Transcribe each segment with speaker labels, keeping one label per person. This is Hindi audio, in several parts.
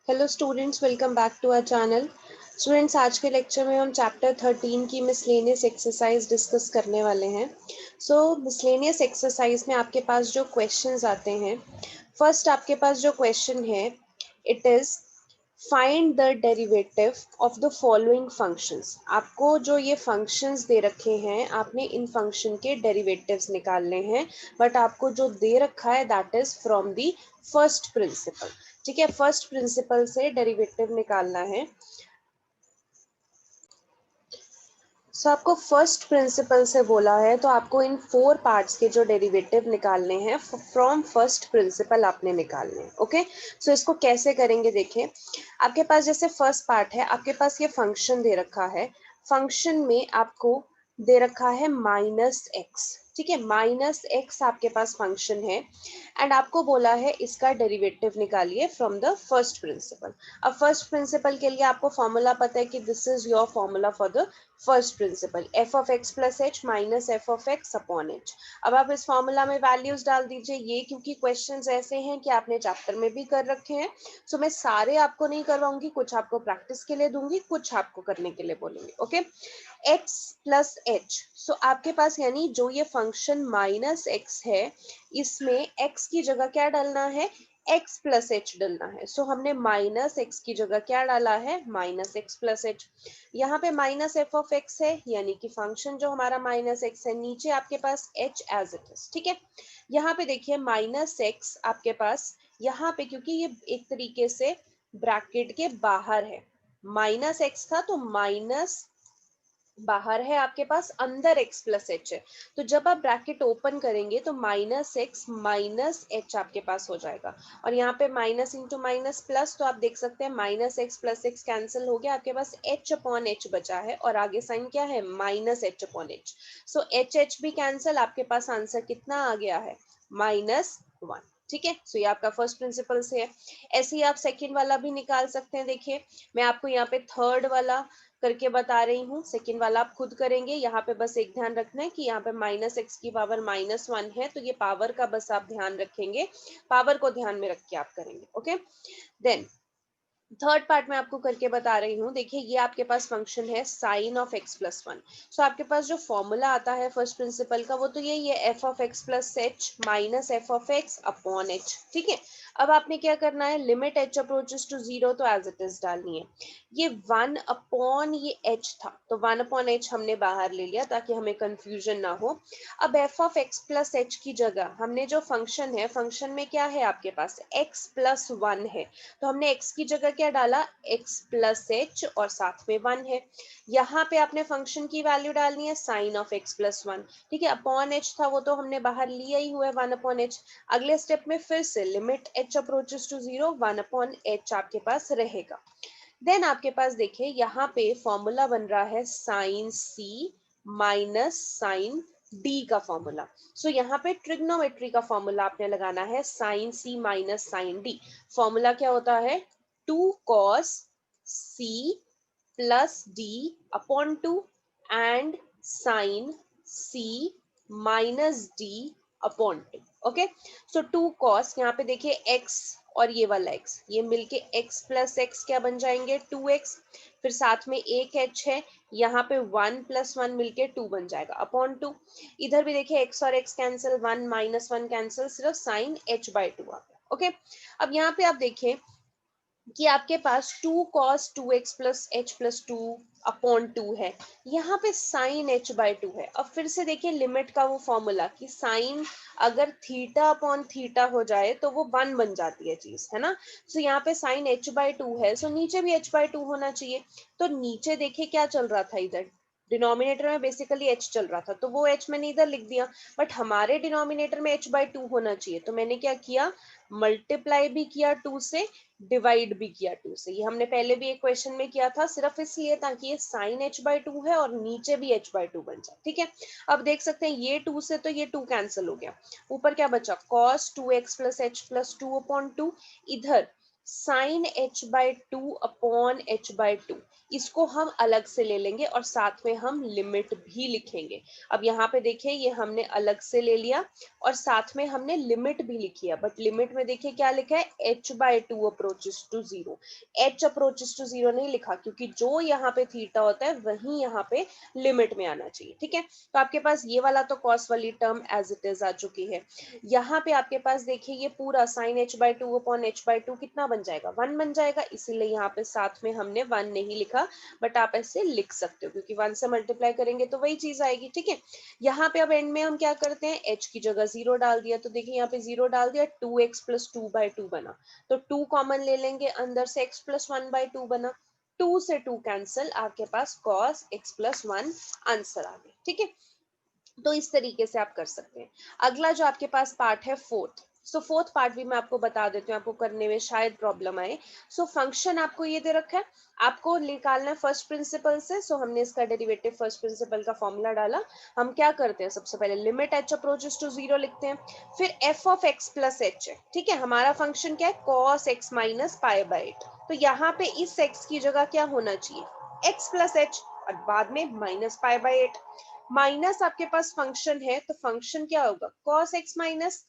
Speaker 1: Hello students, welcome back to our channel. Students, आज के लेक्चर में हम चैप्टर 13 की मिसलेनियस एक्सरसाइज डिस्कस करने वाले हैं। मिसलेनियस एक्सरसाइज में आपके पास जो क्वेश्चंस आते हैं, फर्स्ट आपके पास जो क्वेश्चन है, it is find the derivative of the following functions. आपको जो ये फंक्शंस दे रखे हैं, आपने इन फंक्शन के डेरिवेटिव्स निकालने हैं, बट आपको जो दे रखा है that is from the first principle. ठीक है, फर्स्ट प्रिंसिपल से डेरिवेटिव निकालना है। आपको फर्स्ट प्रिंसिपल से बोला है, तो आपको इन 4 पार्ट्स के जो डेरिवेटिव निकालने हैं फ्रॉम फर्स्ट प्रिंसिपल आपने निकालने हैं। ओके, इसको कैसे करेंगे देखिए। आपके पास जैसे फर्स्ट पार्ट है, आपके पास ये फंक्शन दे रखा है। फंक्शन में आपको दे रखा है -x। ठीक है, -x आपके पास फंक्शन है एंड आपको बोला है इसका डेरिवेटिव निकालिए फ्रॉम द फर्स्ट प्रिंसिपल। अब फर्स्ट प्रिंसिपल के लिए आपको फॉर्मूला पता है कि this is your formula for the first principle, F of x plus H minus F of x upon H. अब आप इस फॉर्मूला में वैल्यूज डाल दीजिए। ये क्योंकि क्वेश्चंस ऐसे हैं कि आपने चैप्टर में भी कर रखे हैं, मैं सारे आपको नहीं करवाऊंगी, कुछ आपको प्रैक्टिस के लिए दूंगी, कुछ आपको करने के लिए बोलूंगी। ओके, x प्लस एच, आपके पास यानी जो ये फंक्शन -x है, इसमें x की जगह क्या डालना है, x प्लस एच डालना है। हमने -x की जगह क्या डाला है, -x प्लस एच। यहाँ पे माइनस एफ ऑफ एक्स है, यानी कि फंक्शन जो हमारा -x है, नीचे आपके पास h एज इट इज। ठीक है, यहाँ पे देखिए -x आपके पास, यहाँ पे क्योंकि ये एक तरीके से ब्रैकेट के बाहर है, -x था तो माइनस बाहर है आपके पास, अंदर x प्लस एच है। तो जब आप ब्रैकेट ओपन करेंगे तो -x माइनस एच आपके पास हो जाएगा, और यहाँ पे माइनस इंटू माइनस प्लस, तो आप देख सकते हैं -x प्लस x कैंसिल हो गया, आपके पास h अपॉन एच बचा है, और आगे साइन क्या है, -h अपॉन एच। h भी कैंसिल, आपके पास आंसर कितना आ गया है, -1। ठीक है, ये आपका फर्स्ट प्रिंसिपल से है। ऐसे ही आप सेकेंड वाला भी निकाल सकते हैं। देखिए, मैं आपको यहाँ पे थर्ड वाला करके बता रही हूँ, सेकेंड वाला आप खुद करेंगे। यहाँ पे बस एक ध्यान रखना है कि यहाँ पे -x की पावर -1 है, तो ये पावर का बस आप ध्यान रखेंगे, पावर को ध्यान में रख के आप करेंगे। ओके, देन थर्ड पार्ट में आपको करके बता रही हूँ। देखिए, ये आपके पास फंक्शन है साइन ऑफ x प्लस 1। आपके पास जो फॉर्मूला आता है फर्स्ट प्रिंसिपल का, वो तो यही है, F of x plus H minus F of x upon H. ठीक है, अब आपने क्या करना है, लिमिट h अप्रोचेस टू 0 तो एज इट इज डालनी है। ये 1 अपॉन ये h था, तो 1 अपॉन h हमने बाहर ले लिया ताकि हमें कंफ्यूजन ना हो। अब F of x plus H की जगह हमने जो फंक्शन है, फंक्शन में क्या है आपके पास, x प्लस 1 है, तो हमने x की जगह क्या डाला, x प्लस एच, और साथ में 1 है। यहाँ पे आपने फंक्शन की वैल्यू डालनी है साइन ऑफ x प्लस 1। ठीक है, अपॉन h था वो तो हमने बाहर लिया ही हुआ है, 1 अपॉन h। अगले स्टेप में फिर से limit h approaches to 0, 1 upon h आपके पास रहेगा। देन आपके पास देखिए, यहाँ पे फॉर्मूला बन रहा है sine c minus sine D का फॉर्मूला। यहाँ पे ट्रिग्नोमेट्री का फॉर्मूला आपने लगाना है, sine c minus sine D. Formula क्या होता है, 2 cos c plus D upon 2 and sine c minus D upon 2। Okay, 2 cos, यहाँ पे देखिए x और ये वाला x, ये मिलके x प्लस एक्स क्या बन जाएंगे, 2x। फिर साथ में एक h है, यहाँ पे 1 प्लस 1 मिलके 2 बन जाएगा अपॉन 2। इधर भी देखिए x और x कैंसिल, 1 माइनस 1 कैंसिल, सिर्फ साइन h बाई 2 आ गया। ओके, अब यहाँ पे आप देखिए कि आपके पास 2 cos 2x plus H plus 2 upon 2 है, यहाँ पे साइन h बाई 2 है। अब फिर से देखिए लिमिट का वो फॉर्मूला कि साइन अगर थीटा अपॉन थीटा हो जाए तो वो 1 बन जाती है चीज, है ना। यहाँ पे साइन h बाई 2 है, नीचे भी h बाई 2 होना चाहिए। तो नीचे देखिए क्या चल रहा था, इधर डिनोमिनेटर में बेसिकली h चल रहा था, तो वो h मैंने इधर लिख दिया, बट हमारे डिनोमिनेटर में h बाई 2 होना चाहिए, तो मैंने क्या किया, मल्टीप्लाई भी किया 2 से, डिवाइड भी किया 2 से। ये हमने पहले भी एक क्वेश्चन में किया था, सिर्फ इसलिए ताकि ये साइन h बाई 2 है और नीचे भी h बाई 2 बन जाए। ठीक है, अब देख सकते हैं ये 2 से तो ये 2 कैंसिल हो गया, ऊपर क्या बचा, cos 2x plus H plus 2 upon 2। इधर sine h by two upon h by two, इसको हम अलग से ले लेंगे और साथ में हम लिमिट भी लिखेंगे। अब यहाँ पे देखिए ये हमने अलग से ले लिया और साथ में हमने लिमिट भी लिखी है, बट लिमिट में देखिए क्या लिखा है, h by two approaches to zero. h approaches to zero नहीं लिखा क्योंकि जो यहाँ पे थीटा होता है वही यहाँ पे लिमिट में आना चाहिए। ठीक है, तो आपके पास ये वाला तो कॉस वाली टर्म एज इट इज आ चुकी है। यहाँ पे आपके पास देखिए ये पूरा sine h by two upon h by two कितना बन जाएगा, 1 बन जाएगा, इसीलिए यहाँ पे साथ में हमने 1 नहीं लिखा, बट आप ऐसे लिख सकते हो क्योंकि 1 से मल्टीप्लाई करेंगे तो वही चीज आएगी। ठीक है, यहाँ पे अब एंड में हम क्या करते हैं, h की जगह 0 डाल दिया, तो देखिए यहाँ पे 0 डाल दिया, 2x plus two by two बना, तो 2 कॉमन ले लेंगे, अंदर से x plus one by two बना, 2 से 2 कैंसिल, आपके पास cos x plus one answer आ गया। ठीक है, तो इस तरीके से आप कर सकते हैं। अगला जो आपके पास पार्ट है फोर्थ, सो फोर्थ पार्ट भी मैं आपको बता देती हूँ, आपको करने में शायद प्रॉब्लम आए। सो फंक्शन आपको ये दे रखा है, आपको निकालना है फर्स्ट प्रिंसिपल से। सो हमने इसका डेरिवेटिव फर्स्ट प्रिंसिपल का फॉर्मूला डाला। हम क्या करते हैं, सबसे पहले limit h approaches to zero लिखते हैं, फिर f of x plus h है। ठीक है, हमारा फंक्शन क्या है, cos x minus pi by eight, तो यहाँ पे इस x की जगह क्या होना चाहिए, x प्लस h और बाद में minus pi by eight. Minus आपके पास फंक्शन है तो फंक्शन क्या होगा, cos x minus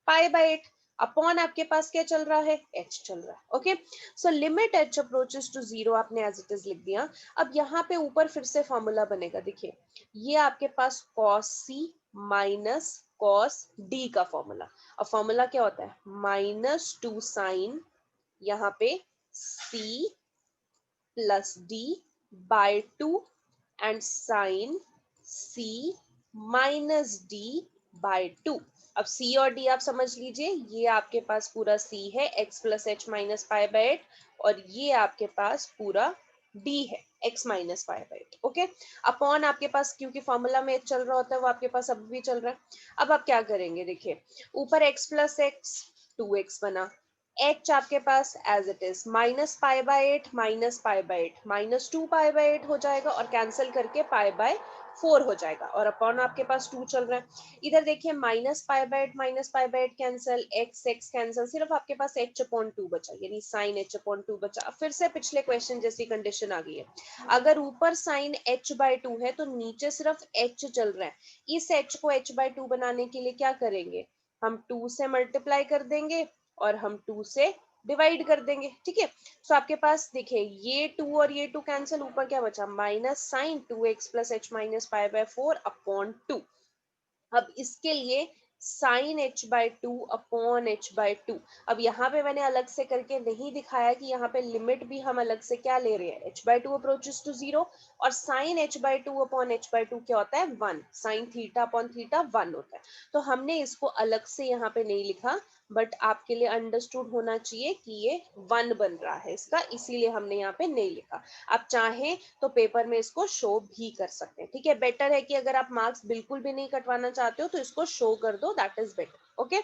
Speaker 1: pi by eight, upon आपके पास क्या चल रहा है, h चल रहा है। Okay, so limit h approaches to zero आपने एज इट इज लिख दिया। अब यहाँ पे ऊपर फिर से फॉर्मूला बनेगा, देखिए ये आपके पास cos c minus cos d का फॉर्मूला। अब फॉर्मूला क्या होता है, माइनस टू साइन यहाँ पे c plus d by two and sine c minus d by two. अब c और d आप समझ लीजिए, ये आपके पास पूरा c है, x plus H minus pi by eight, और ये आपके पास पूरा d है, x minus pi by eight. Okay, upon आपके पास क्योंकि फॉर्मूला में चल रहा होता है वो आपके पास अब भी चल रहा है। अब आप क्या करेंगे, देखिए ऊपर x प्लस एक्स 2x बना, h आपके पास as it is minus pi by eight minus pi by eight minus two pi by eight हो जाएगा, और कैंसिल करके पाई बाय फोर हो जाएगा, और अपॉन आपके पास 2 चल रहा है। इधर देखिए minus pi by eight cancel, X X cancel, सिर्फ आपके पास h अपॉन टू बचा, यानी साइन h अपॉन टू बचा। अब फिर से पिछले क्वेश्चन जैसी कंडीशन आ गई है, अगर ऊपर साइन h बाय टू है तो नीचे सिर्फ h चल रहा है, इस h को h बाय टू बनाने के लिए क्या करेंगे, हम 2 से मल्टीप्लाई कर देंगे और हम 2 से डिवाइड कर देंगे। ठीक है, सो आपके पास देखिए ये 2 और ये 2 कैंसिल, ऊपर क्या बचा, minus sine 2x plus H minus pi by four upon two. अब इसके लिए sine h by two upon H by two. अब यहाँ पे मैंने अलग से करके नहीं दिखाया कि यहाँ पे लिमिट भी हम अलग से क्या ले रहे हैं, h by two approaches to zero, और sine h by two upon H by two क्या होता है, 1, साइन थीटा अपॉन थीटा 1 होता है। तो हमने इसको अलग से यहाँ पे नहीं लिखा, बट आपके लिए अंडरस्टूड होना चाहिए कि ये 1 बन रहा है इसका, इसीलिए हमने यहाँ पे नहीं लिखा। आप चाहें तो पेपर में इसको शो भी कर सकते हैं। ठीक है, बेटर है कि अगर आप मार्क्स बिल्कुल भी नहीं कटवाना चाहते हो तो इसको शो कर दो, दैट इज बेटर। ओके,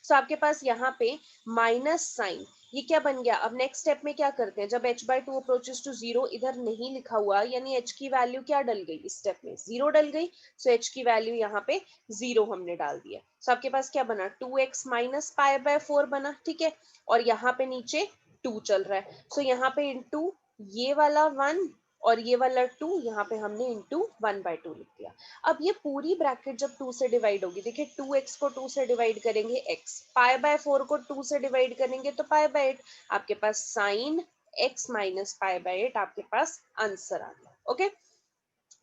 Speaker 1: सो आपके पास यहाँ पे माइनस साइन, ये क्या बन गया। अब नेक्स्ट स्टेप में क्या करते हैं, जब h by two approaches to zero इधर नहीं लिखा हुआ, यानी h की वैल्यू क्या डल गई, इस स्टेप में 0 डल गई, सो h की वैल्यू यहाँ पे 0 हमने डाल दिया। सो आपके पास क्या बना, 2x minus pi by four बना। ठीक है, और यहाँ पे नीचे 2 चल रहा है, सो यहाँ पे इंटू ये वाला 1 और ये वाला 2, यहाँ पे हमने इंटू 1 बाई टू लिख दिया। अब ये पूरी ब्रैकेट जब 2 से डिवाइड होगी, देखिए 2x को 2 से डिवाइड करेंगे x, पाई बाय 4 को 2 से डिवाइड करेंगे तो पाई बाय 8, आपके पास sine x minus pi by 8 आपके पास आंसर आ गया। ओके,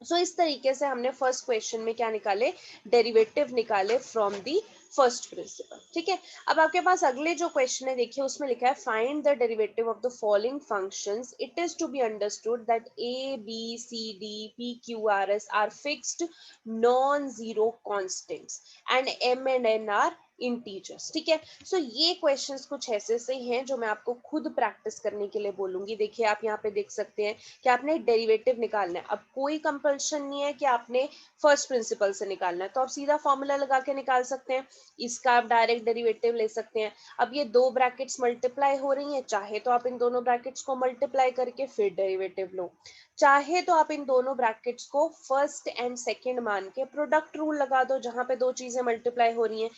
Speaker 1: सो इस तरीके से हमने फर्स्ट क्वेश्चन में क्या निकाले, डेरिवेटिव निकाले फ्रॉम दी फर्स्ट प्रिंसिपल। ठीक है, अब आपके पास अगले जो क्वेश्चन है देखिए उसमें लिखा है find the derivative of the following functions, it is to be understood that a b c d p q r s are fixed non zero constants and m and n are integers. ठीक है, सो ये क्वेश्चंस कुछ ऐसे से हैं जो मैं आपको खुद प्रैक्टिस करने के लिए बोलूंगी। देखिए आप यहाँ पे देख सकते हैं कि आपने डेरिवेटिव निकालना है, अब कोई कंपल्शन नहीं है कि आपने फर्स्ट प्रिंसिपल से निकालना है, तो आप सीधा फॉर्मूला लगा के निकाल सकते हैं, इसका आप डायरेक्ट डेरिवेटिव ले सकते हैं। अब ये दो ब्रैकेट्स मल्टीप्लाई हो रही हैं, चाहे तो आप इन दोनों ब्रैकेट्स को मल्टीप्लाई करके फिर डेरिवेटिव लो, चाहे तो आप इन दोनों ब्रैकेट्स को फर्स्ट एंड सेकंड मान के प्रोडक्ट रूल लगा दो, जहां पे दो चीजें मल्टीप्लाई हो रही हैं,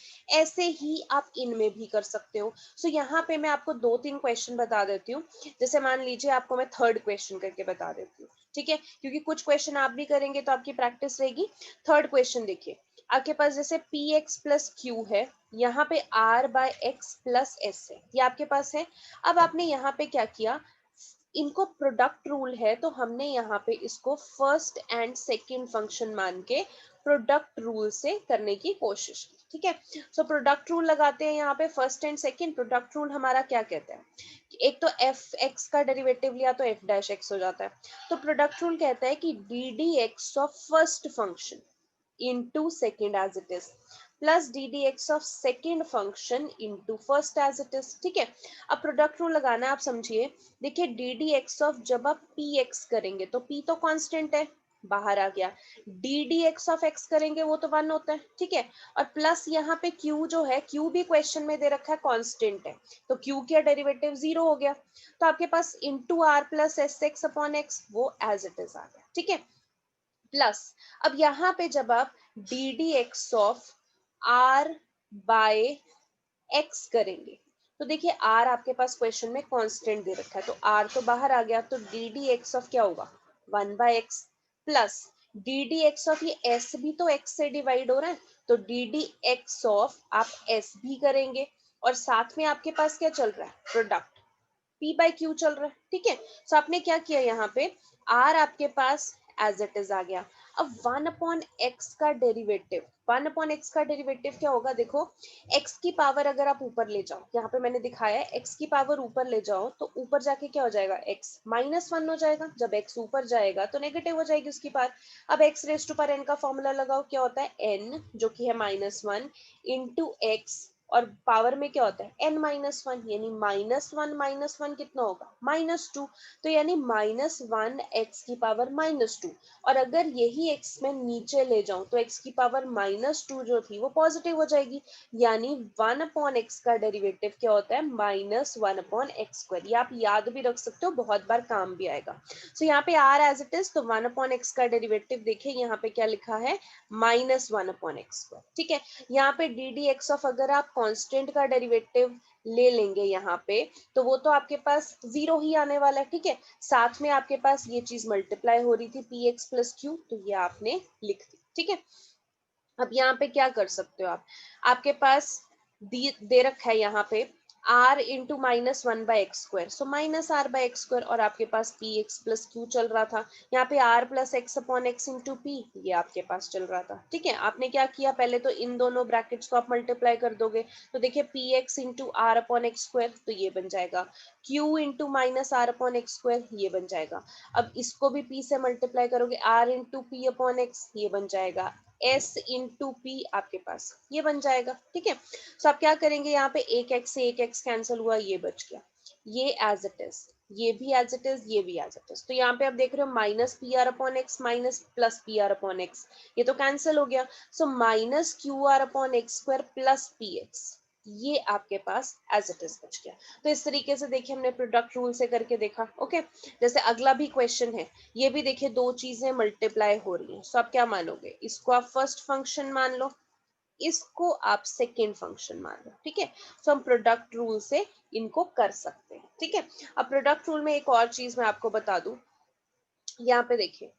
Speaker 1: ऐसे ही आप इनमें भी कर सकते हो। सो यहाँ पे मैं आपको 2-3 क्वेश्चन बता देती हूँ। जैसे मान लीजिए आपको मैं थर्ड क्वेश्चन करके बता देती हूँ, ठीक है, क्योंकि कुछ क्वेश्चन आप भी करेंगे तो आपकी प्रैक्टिस रहेगी। थर्ड क्वेश्चन देखिए, आपके पास जैसे पी एक्स प्लस क्यू है, यहाँ पे R by X plus S है, ये आपके पास है। अब आपने यहाँ पे क्या किया, इनको प्रोडक्ट रूल है तो हमने यहाँ पे इसको फर्स्ट एंड सेकंड फंक्शन मान के प्रोडक्ट रूल से करने की कोशिश की, ठीक है। सो प्रोडक्ट रूल लगाते हैं यहाँ पे, first and second. Product rule हमारा क्या कहता है, एक तो एफ एक्स का डेरिवेटिव लिया तो एफ डैश एक्स हो जाता है। तो प्रोडक्ट रूल कहता है कि D D x of first function into second as it is plus D D x of second function into first as it is, ठीक है। अब प्रोडक्ट रूल लगाना है, आप समझिए। देखिए डी डी एक्स ऑफ जब आप पी एक्स करेंगे तो पी तो कांस्टेंट है, बाहर आ गया। D D x of x करेंगे वो तो 1 होता है, ठीक है। और प्लस यहाँ पे क्यू जो है, क्यू भी क्वेश्चन में दे रखा है कांस्टेंट है, तो क्यू का डेरिवेटिव 0 हो गया। तो आपके पास into r plus s x upon x वो एज इट इज आ गया, ठीक है। प्लस अब यहाँ पे जब आप d D x of r by x करेंगे तो देखिए आर आपके पास क्वेश्चन में कांस्टेंट दे रखा है, तो आर तो बाहर आ गया, तो डी डी एक्स ऑफ क्या होगा 1/x plus D D x of ये एस भी तो एक्स से डिवाइड हो रहा है, तो डी डी एक्स ऑफ आप एस भी करेंगे और साथ में आपके पास क्या चल रहा है, प्रोडक्ट P बाई क्यू चल रहा है, ठीक है। सो आपने क्या किया यहाँ पे, R आपके पास एज इट इज आ गया। अब 1/x का डेरिवेटिव, 1/x का डेरिवेटिव क्या होगा, देखो x की पावर अगर आप ऊपर ले जाओ, यहाँ पे मैंने दिखाया है x की पावर ऊपर ले जाओ तो ऊपर जाके क्या हो जाएगा, x -1 हो जाएगा। जब x ऊपर जाएगा तो नेगेटिव हो जाएगी उसकी पावर। अब x raise to power n का फॉर्मूला लगाओ, क्या होता है n जो कि है -1 इंटू एक्स, और पावर में क्या होता है n-1, यानी -1 कितना होगा -2, तो यानी -1 x की पावर -2। और अगर यही x में नीचे ले जाऊं तो x की पावर -2 जो थी वो पॉजिटिव हो जाएगी, यानी 1/x का डेरिवेटिव क्या होता है -1/x²। ये आप याद भी रख सकते हो, बहुत बार काम भी आएगा। सो यहाँ पे r एज इट इज, तो 1/x का डेरिवेटिव देखिए यहाँ पे क्या लिखा है -1/x², ठीक है। यहाँ पे डी डी एक्स ऑफ अगर आप कांस्टेंट का डेरिवेटिव ले लेंगे यहाँ पे तो वो तो आपके पास 0 ही आने वाला है, ठीक है। साथ में आपके पास ये चीज मल्टीप्लाई हो रही थी पी एक्स प्लस क्यू, तो ये आपने लिख दी, ठीक है। अब यहाँ पे क्या कर सकते हो आप, आपके पास दे रखा है यहाँ पे r इंटू -1/x², सो -r/x², और आपके पास पी एक्स प्लस क्यू चल रहा था। यहाँ पे r plus x upon x into P, ये आपके पास चल रहा था, ठीक है। आपने क्या किया, पहले तो इन दोनों ब्रैकेट्स को आप मल्टीप्लाई कर दोगे, तो देखिए p x into r upon x तो ये बन जाएगा, q इंटू -r/x², ये बन जाएगा। अब इसको भी p से मल्टीप्लाई करोगे, r into P upon x, ये बन जाएगा, s इंटू पी आपके पास ये बन जाएगा, ठीक है। सो आप क्या करेंगे, यहाँ पे एक x से एक x कैंसिल हुआ, ये बच गया, ये एज इट इज, ये भी एज इट इज, ये भी एज इट इज। तो यहाँ पे आप देख रहे हो minus P R upon x minus plus P R upon x, ये तो कैंसिल हो गया। सो -qr/x² प्लस पी एक्स, ये आपके पास एज इट इज बच गया। तो इस तरीके से देखिए हमने प्रोडक्ट रूल से करके देखा, ओके। जैसे अगला भी क्वेश्चन है, ये भी देखिए दो चीजें मल्टीप्लाई हो रही हैं, सो आप क्या मानोगे, इसको आप फर्स्ट फंक्शन मान लो, इसको आप सेकेंड फंक्शन मान लो, ठीक है। सो हम प्रोडक्ट रूल से इनको कर सकते हैं, ठीक है। अब प्रोडक्ट रूल में एक और चीज मैं आपको बता दूं, यहाँ पे देखिए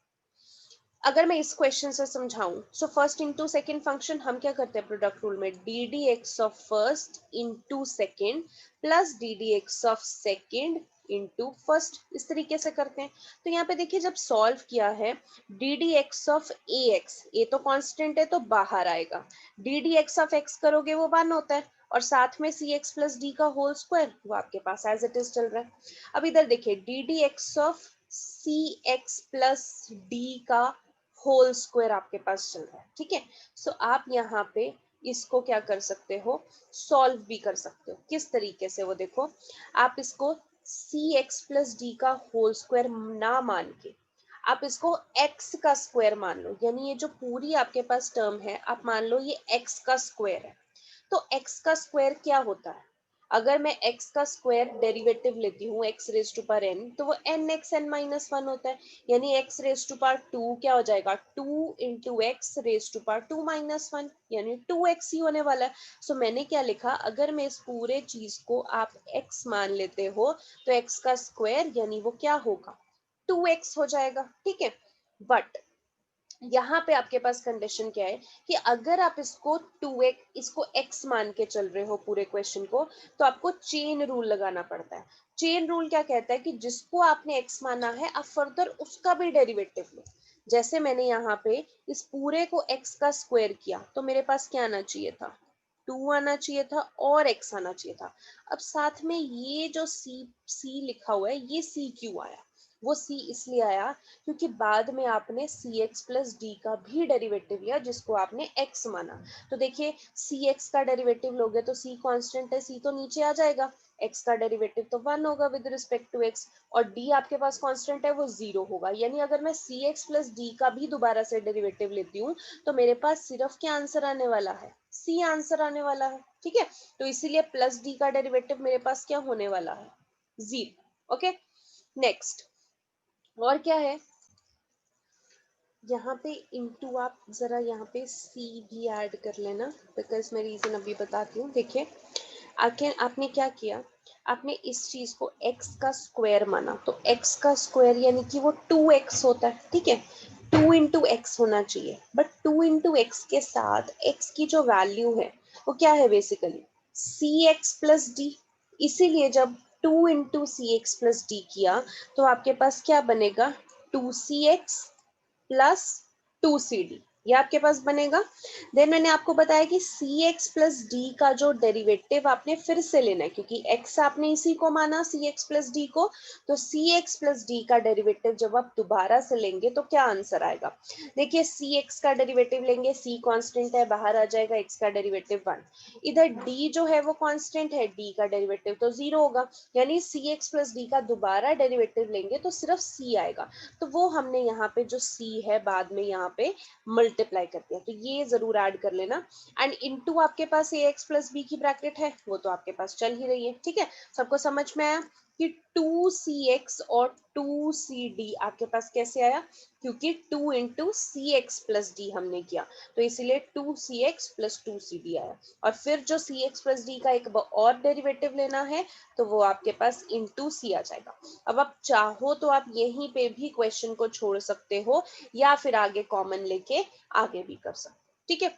Speaker 1: अगर मैं इस क्वेश्चन से समझाऊं, so first into second function हम क्या करते हैं प्रोडक्ट रूल में, D D x of first into second plus D D x of second into first, इस तरीके से करते हैं। तो यहाँ पे देखिए जब सॉल्व किया है, d D x of a x, a तो कांस्टेंट है तो बाहर आएगा, d D x of x करोगे वो 1 होता है, और साथ में सी एक्स प्लस डी का होल स्क्वायर वो आपके पास एज इट इज चल रहा है। अब इधर देखिए D D x of C x plus D का होल स्क्वायर आपके पास चल रहा है, ठीक है। सो आप यहाँ पे इसको क्या कर सकते हो, सॉल्व भी कर सकते हो। किस तरीके से, वो देखो, आप इसको सी एक्स प्लस डी का होल स्क्वायर ना मान के आप इसको x का स्क्वायर मान लो, यानी ये जो पूरी आपके पास टर्म है आप मान लो ये x का स्क्वायर है। तो x का स्क्वायर क्या होता है, अगर मैं x का स्क्वायर डेरिवेटिव लेती हूँ x raise to power n, तो वो n x n minus one होता है, यानी x raise to power two क्या हो जाएगा, 2 into x raise to power two minus one, यानी 2x ही होने वाला है। सो मैंने क्या लिखा, अगर मैं इस पूरे चीज को आप x मान लेते हो तो x का स्क्वायर यानी वो क्या होगा, 2x हो जाएगा, ठीक है। बट यहाँ पे आपके पास कंडीशन क्या है कि अगर आप इसको 2x इसको x मान के चल रहे हो पूरे क्वेश्चन को, तो आपको चेन रूल लगाना पड़ता है। चेन रूल क्या कहता है कि जिसको आपने x माना है आप फर्दर उसका भी डेरिवेटिव लो। जैसे मैंने यहाँ पे इस पूरे को x का स्क्वायर किया तो मेरे पास क्या आना चाहिए था, 2 आना चाहिए था और x आना चाहिए था। अब साथ में ये जो c लिखा हुआ है, ये c क्यों आया, वो c इसलिए आया क्योंकि बाद में आपने सी एक्स प्लस डी का भी डेरिवेटिव लिया जिसको आपने x माना। तो देखिए सी एक्स का डेरिवेटिव लोगे तो c कांस्टेंट है, c तो नीचे आ जाएगा, x का डेरिवेटिव तो 1 होगा विद रिस्पेक्ट टू x, और d आपके पास कांस्टेंट है वो 0 होगा। यानी अगर मैं सी एक्स प्लस डी का भी दोबारा से डेरिवेटिव लेती हूँ तो मेरे पास सिर्फ क्या आंसर आने वाला है, c आंसर आने वाला है, ठीक है। तो इसीलिए प्लस d का डेरिवेटिव मेरे पास क्या होने वाला है, 0। ओके, नेक्स्ट और क्या है, यहाँ पे इंटू आप जरा यहाँ पे सी भी ऐड कर लेना, बिकॉज मैं रीजन अभी बताती हूँ। देखिए आखिर आपने क्या किया, आपने इस चीज को x का स्क्वायर माना, तो x का स्क्वायर यानी कि वो 2x होता है, ठीक है, 2 इंटू एक्स होना चाहिए, बट 2 इंटू एक्स के साथ x की जो वैल्यू है वो क्या है, बेसिकली सी एक्स प्लस डी। इसीलिए जब 2 इंटू सी एक्स प्लस डी किया तो आपके पास क्या बनेगा, 2cx प्लस 2cd, ये आपके पास बनेगा। देन मैंने आपको बताया कि सी एक्स प्लस डी का जो डेरिवेटिव आपने फिर से लेना है, क्योंकि x आपने इसी को माना सी एक्स प्लस डी को, तो सी एक्स प्लस डी का डेरिवेटिव जब आप दोबारा से लेंगे तो क्या आंसर आएगा। देखिए सी एक्स का डेरिवेटिव लेंगे, c कांस्टेंट है बाहर आ जाएगा, x का डेरिवेटिव 1, इधर d जो है वो कांस्टेंट है, d का डेरिवेटिव तो 0 होगा, यानी सी एक्स प्लस डी का दोबारा डेरिवेटिव लेंगे तो सिर्फ c आएगा। तो वो हमने यहाँ पे जो c है बाद में यहाँ पे मल्टीप्लाई कर दिया, तो ये जरूर ऐड कर लेना। एंड इनटू आपके पास ए एक्स प्लस बी की ब्रैकेट है, वो तो आपके पास चल ही रही है, ठीक है। सबको समझ में आया कि 2cx और 2cd आपके पास कैसे आया, क्योंकि 2 इंटू सी एक्स प्लस डी हमने किया, तो इसीलिए 2cx प्लस 2cd आया। और फिर जो सी एक्स प्लस डी का एक और डेरिवेटिव लेना है तो वो आपके पास इंटू सी आ जाएगा। अब आप चाहो तो आप यहीं पे भी क्वेश्चन को छोड़ सकते हो या फिर आगे कॉमन लेके आगे भी कर सकते हो, ठीक है।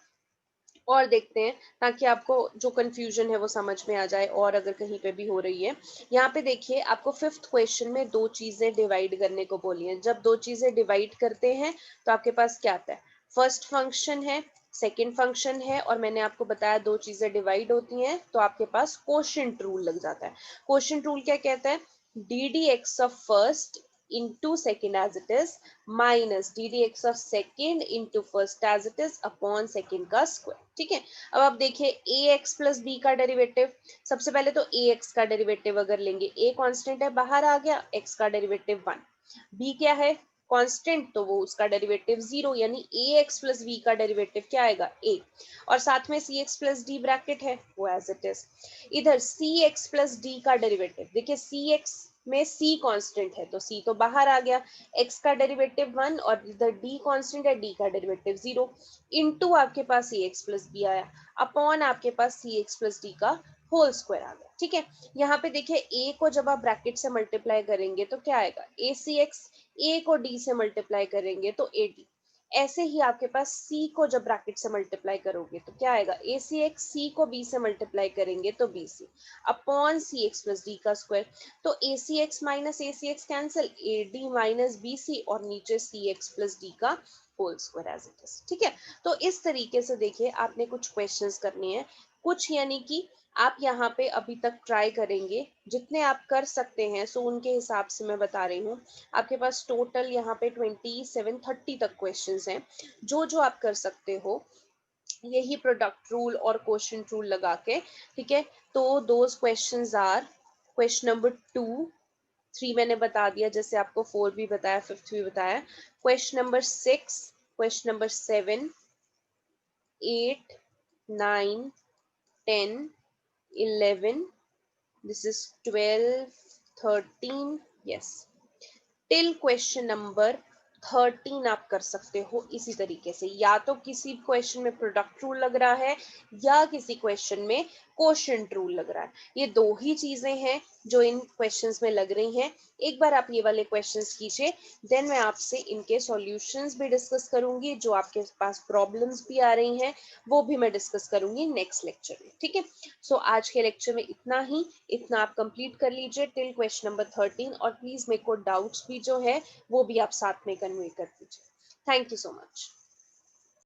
Speaker 1: और देखते हैं ताकि आपको जो कंफ्यूजन है वो समझ में आ जाए, और अगर कहीं पे भी हो रही है। यहाँ पे देखिए आपको फिफ्थ क्वेश्चन में दो चीजें डिवाइड करने को बोली है। जब दो चीजें डिवाइड करते हैं तो आपके पास क्या आता है, फर्स्ट फंक्शन है, सेकेंड फंक्शन है, और मैंने आपको बताया दो चीजें डिवाइड होती हैं तो आपके पास कोशेंट रूल लग जाता है। कोशेंट रूल क्या कहता है, d D x of first into second as it is minus ddx of second into first as it is upon second का square, ठीक है। अब आप देखिए ax plus b का डेरिवेटिव, सबसे पहले तो ax का डेरिवेटिव अगर लेंगे, a कांस्टेंट है बाहर आ गया, x का डेरिवेटिव 1, b क्या है कांस्टेंट, तो वो उसका डेरिवेटिव 0, यानी ax plus b का डेरिवेटिव क्या आएगा a, और साथ में cx plus d ब्रैकेट है वो एज इट इज। इधर cx plus d का डेरिवेटिव देखिए, cx में c कांस्टेंट है तो c तो बाहर आ गया, x का डेरिवेटिव 1 और इधर d कांस्टेंट है, d का डेरिवेटिव 0, इनटू आपके पास ax प्लस b आया, अपॉन आपके पास cx प्लस d का होल स्क्वायर आ गया, ठीक है। यहाँ पे देखिए a को जब आप ब्रैकेट से मल्टीप्लाई करेंगे तो क्या आएगा acx, a को d से मल्टीप्लाई करेंगे तो ad, ऐसे ही आपके पास c को जब ब्रैकेट से मल्टीप्लाई करोगे तो क्या आएगा acx, c को b से मल्टीप्लाई करेंगे तो bc upon c x plus D का स्क्वायर, तो a c x minus a c x cancel, a d minus b c, और नीचे सी एक्स प्लस डी का whole square as it is, ठीक है। तो इस तरीके से देखिए आपने कुछ क्वेश्चंस करने हैं, कुछ यानी कि आप यहाँ पे अभी तक ट्राई करेंगे जितने आप कर सकते हैं, सो उनके हिसाब से मैं बता रही हूँ। आपके पास टोटल यहाँ पे 27-30 तक क्वेश्चंस हैं, जो जो आप कर सकते हो यही प्रोडक्ट रूल और क्वेश्चन रूल लगा के, ठीक है। तो those questions are question number 2, 3 मैंने बता दिया, जैसे आपको 4 भी बताया, 5th भी बताया, question number 6, question number 7, 8, 9, 10, 11, this is 12, 13, yes, till question number 13 आप कर सकते हो इसी तरीके से, या तो किसी क्वेश्चन में प्रोडक्ट रूल लग रहा है या किसी क्वेश्चन में कोशेंट रूल लग रहा है। ये दो ही चीजें हैं जो इन क्वेश्चंस में लग रही हैं। एक बार आप ये वाले क्वेश्चंस कीजिए, देन मैं आपसे इनके सॉल्यूशंस भी डिस्कस करूंगी, जो आपके पास प्रॉब्लम्स भी आ रही हैं वो भी मैं डिस्कस करूंगी नेक्स्ट लेक्चर में, ठीक है। सो आज के लेक्चर में इतना ही, इतना आप कंप्लीट कर लीजिए टिल क्वेश्चन नंबर 13, और प्लीज मेरे को डाउट्स भी जो है वो भी आप साथ में कन्वे कर दीजिए। Thank you so much.